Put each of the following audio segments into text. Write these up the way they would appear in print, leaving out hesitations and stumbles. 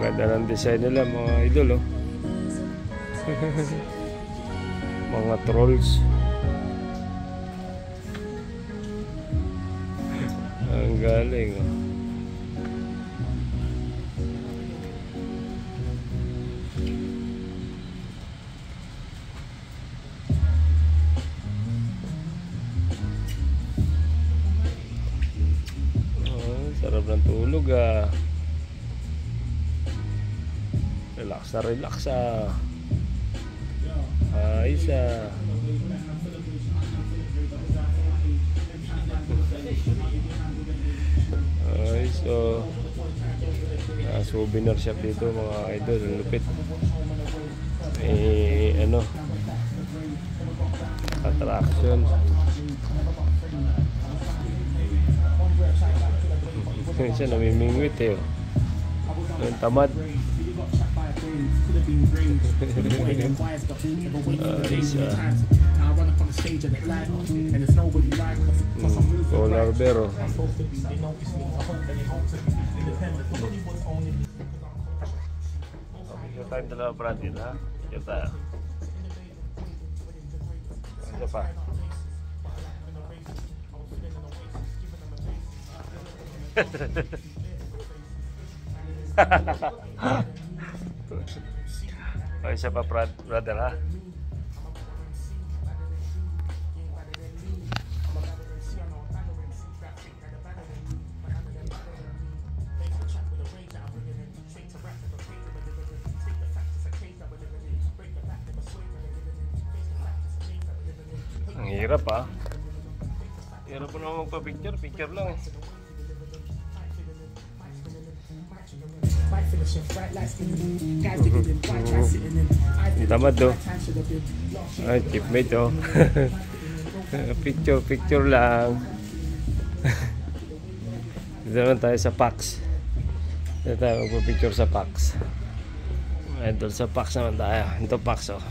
Ganda ng design nila mga idol, oh. Mga trolls. Ang galing, oh. Sarap ng tulog, ah. Relax na relax, ah. Ayos, ah. Ayos, oh. Souvenir shop dito mga idol. Lupit. Ano, attraction. Siya namimingwit, eh, oh. Yung tamad. Polar bear, oh. Picture time dalawa, Brandon, ha? Picture tayo. Ano pa? O, isa pa, brother, ha? Ang hirap, ha? Hirap po naman magpa-picture. Picture lang, eh. Tamad, do. Ay, chipmate, oh. Picture lang. Dito naman tayo sa PAX. Dito tayo magpa-picture sa PAX. Idol, sa PAX naman tayo. Ito PAX, oh.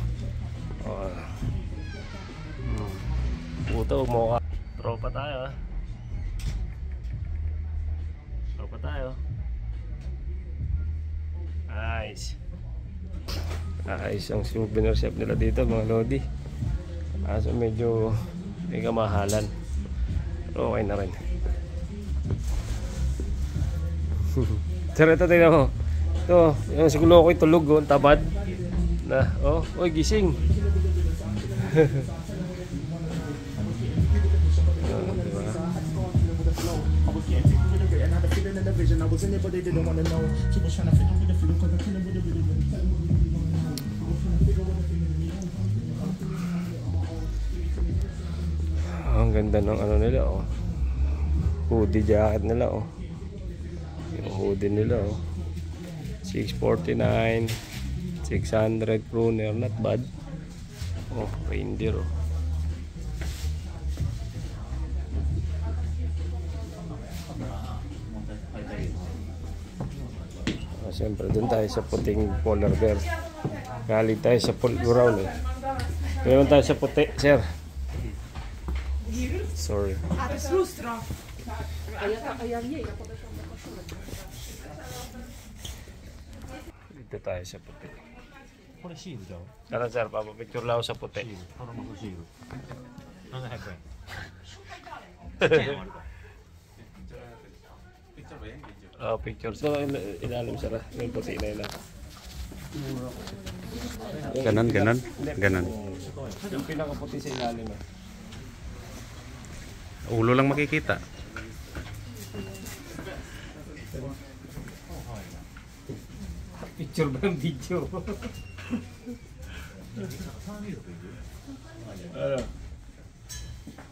Puto, mukha. Tropa tayo, ha? Tropa tayo. Nice. Ayos ang souvenir shop nila dito mga lodi. So medyo may kamahalan, pero okay na rin. Sir, ito tingnan mo. Ito, yung siguro ko tulog, oh, tamad na. Oh, oy, gising. Ang ganda ng ano nila, oh. Hoodie jacket nila, oh. Yung hoodie nila, oh. 649, 600 kroner, not bad. Oh, reindeer, oh. Siyempre dun tayo sa puting polar bear. Galing tayo sa ground, eh. Ngayon tayo sa puti, sir. Sorry. Dito tayo sa puti. Tara, sir, papapicture lang ako sa puti. Picture. So, ilalim, sir. Yung puti na ilan. Ganon. Yung pinakaputi sa ilalim, eh. Ulo lang makikita. Picture ba yung video? Ano?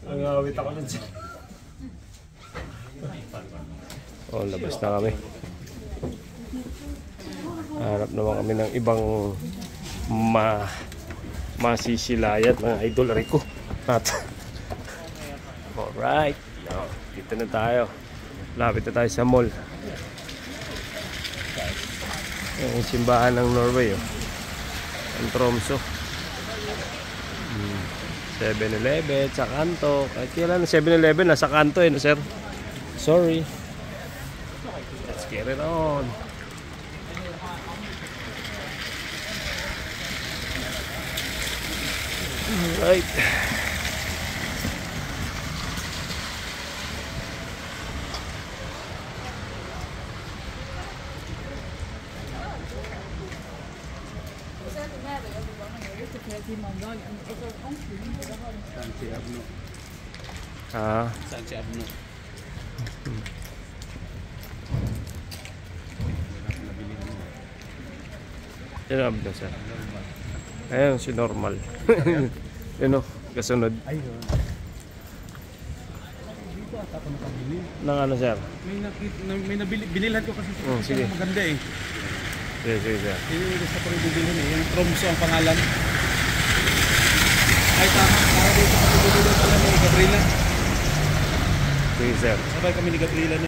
Nangawit ako nun siya. Oh, labas na kami. Harap naman kami ng ibang masisilayat mga idol Rico. Alright. Dito na tayo. Lapit na tayo sa mall. Yung simbahan ng Norway, oh. Ang Tromso. 7-Eleven sa kanto. Kahit kailan 7-Eleven nasa kanto, eh, no, sir? Sorry. Let's get it on. Alright. Saan si Abno? Ah, Saan si Abno? yun ang sir. Ayun, si normal. Yun o, kasunod. Ayun. Dito ata ako nakabili. Nang ano sir? May nabili, binilhan ko kasi Oh, sige. maganda eh. Sige, sige sir. Yung gusto ko rin bibilhin eh. Yung Tromso ang pangalan. Ay tama. Para dito kasi bibilhin pala ni Gabriela. Sige sir. Sabay kami ni Gabriela